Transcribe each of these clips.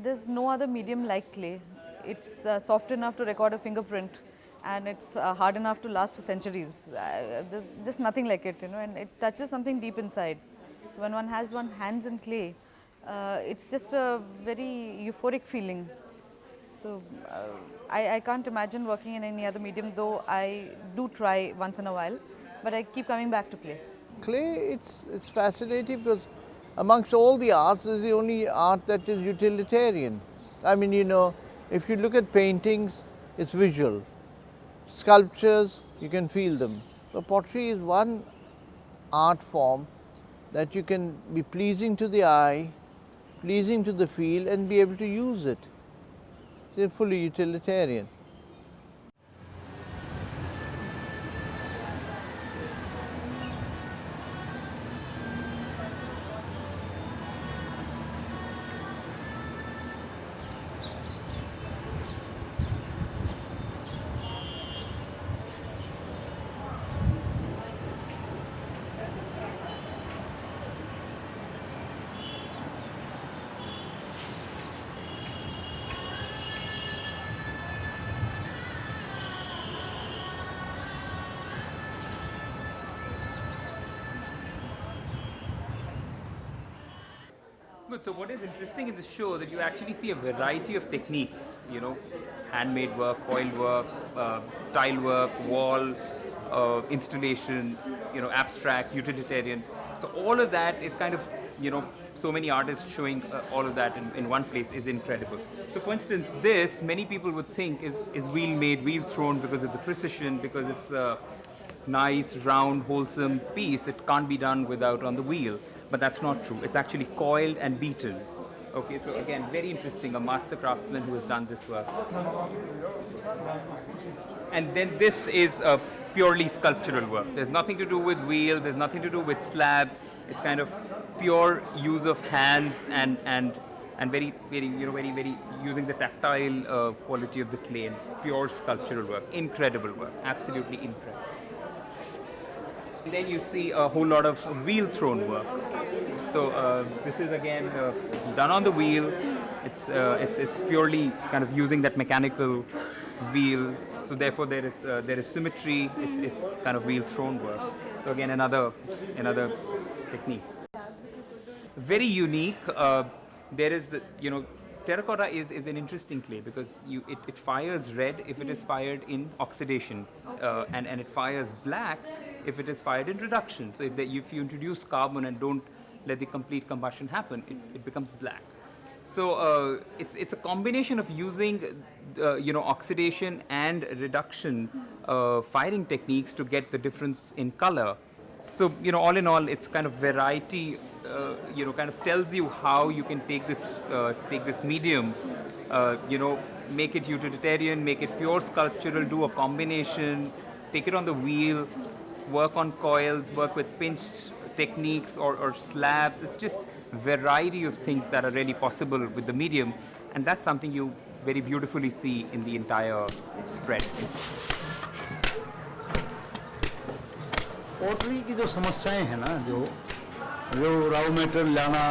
There's no other medium like clay. It's soft enough to record a fingerprint, and it's hard enough to last for centuries. There's just nothing like it, and it touches something deep inside. So when one has one hands in clay, it's just a very euphoric feeling. So I can't imagine working in any other medium, though I do try once in a while, but I keep coming back to clay. Clay, it's fascinating because amongst all the arts, it's the only art that is utilitarian. I mean, if you look at paintings, it's visual. Sculptures, you can feel them. So pottery is one art form that you can be pleasing to the eye, pleasing to the feel, and be able to use it. It's fully utilitarian. Good. So what is interesting in the show that you actually see a variety of techniques, handmade work, coiled work, tile work, wall, installation, abstract, utilitarian. So all of that is kind of, so many artists showing all of that in one place is incredible. So for instance, this, many people would think is wheel made, wheel thrown because of the precision, because it's a nice, round, wholesome piece. It can't be done without on the wheel. But that's not true. It's actually coiled and beaten. Okay, so again, very interesting, a master craftsman who has done this work. And then this is a purely sculptural work. There's nothing to do with wheel, there's nothing to do with slabs. It's kind of pure use of hands and very, very, very using the tactile quality of the clay. And pure sculptural work, incredible work, absolutely incredible. And then you see a whole lot of wheel thrown work. So this is again done on the wheel. It's purely kind of using that mechanical wheel. So therefore there is symmetry. It's kind of wheel thrown work. So again another technique. Very unique. There is the terracotta is an interesting clay because it fires red if it is fired in oxidation, and it fires black if it is fired in reduction. So if you introduce carbon and don't let the complete combustion happen, it becomes black. So it's a combination of using oxidation and reduction firing techniques to get the difference in color. So all in all, it's kind of variety. Kind of tells you how you can take this medium, make it utilitarian, make it pure sculptural, do a combination, take it on the wheel, work on coils, work with pinched techniques or slabs. It's just variety of things that are really possible with the medium, and that's something you very beautifully see in the entire spread. पोटरी की जो समस्याएं हैं ना, जो raw material लाना,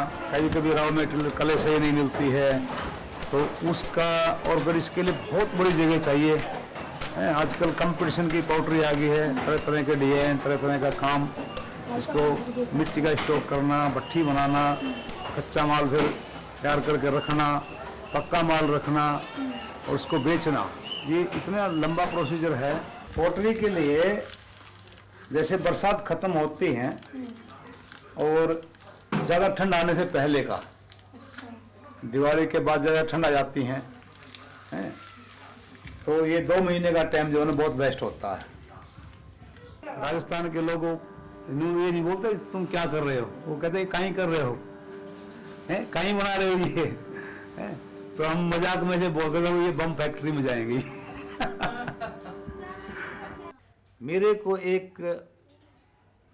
कभी raw material कले से नहीं मिलती है, तो उसका और फिर इसके लिए बहुत बड़ी जगह चाहिए। आजकल कंपटीशन की पाउडरी आ गई है, तरह तरह के डिजाइन, तरह तरह का काम, इसको मिट्टी का स्टॉक करना, भट्ठी बनाना, कच्चा माल फिर तैयार करके रखना, पक्का माल रखना और उसको बेचना, ये इतना लंबा प्रोसीजर है। पोटरी के लिए जैसे बरसात ख़त्म होती हैं और ज़्यादा ठंड आने से पहले का, दिवाली के बाद ज़्यादा ठंड आ जाती हैं, तो ये 2 महीने का टाइम जो है ना बहुत बेस्ट होता है। राजस्थान के लोगों ये नहीं बोलते तुम क्या कर रहे हो, वो कहते हैं कहीं कर रहे हो, कहीं बना रहे हो ये, तो हम मजाक में से बोलते थे ये बम फैक्ट्री में जाएंगी। मेरे को एक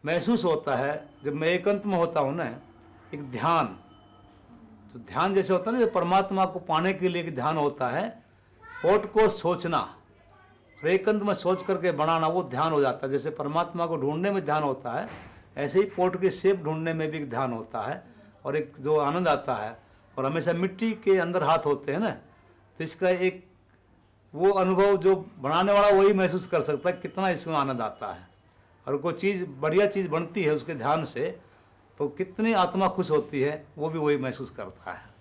महसूस होता है जब मैं एकांत में होता हूँ ना, एक ध्यान, तो ध्यान जैसे होता है ना, परमात्मा को पाने के लिए एक ध्यान होता है, पोट को सोचना और एकांत में सोच करके बनाना, वो ध्यान हो जाता है। जैसे परमात्मा को ढूंढने में ध्यान होता है, ऐसे ही पोट की शेप ढूंढने में भी एक ध्यान होता है और एक जो आनंद आता है और हमेशा मिट्टी के अंदर हाथ होते हैं ना, तो इसका एक वो अनुभव जो बनाने वाला वही महसूस कर सकता है कितना इसमें आनंद आता है। और कोई चीज़ बढ़िया चीज़ बनती है उसके ध्यान से, तो कितनी आत्मा खुश होती है वो भी वही महसूस करता है।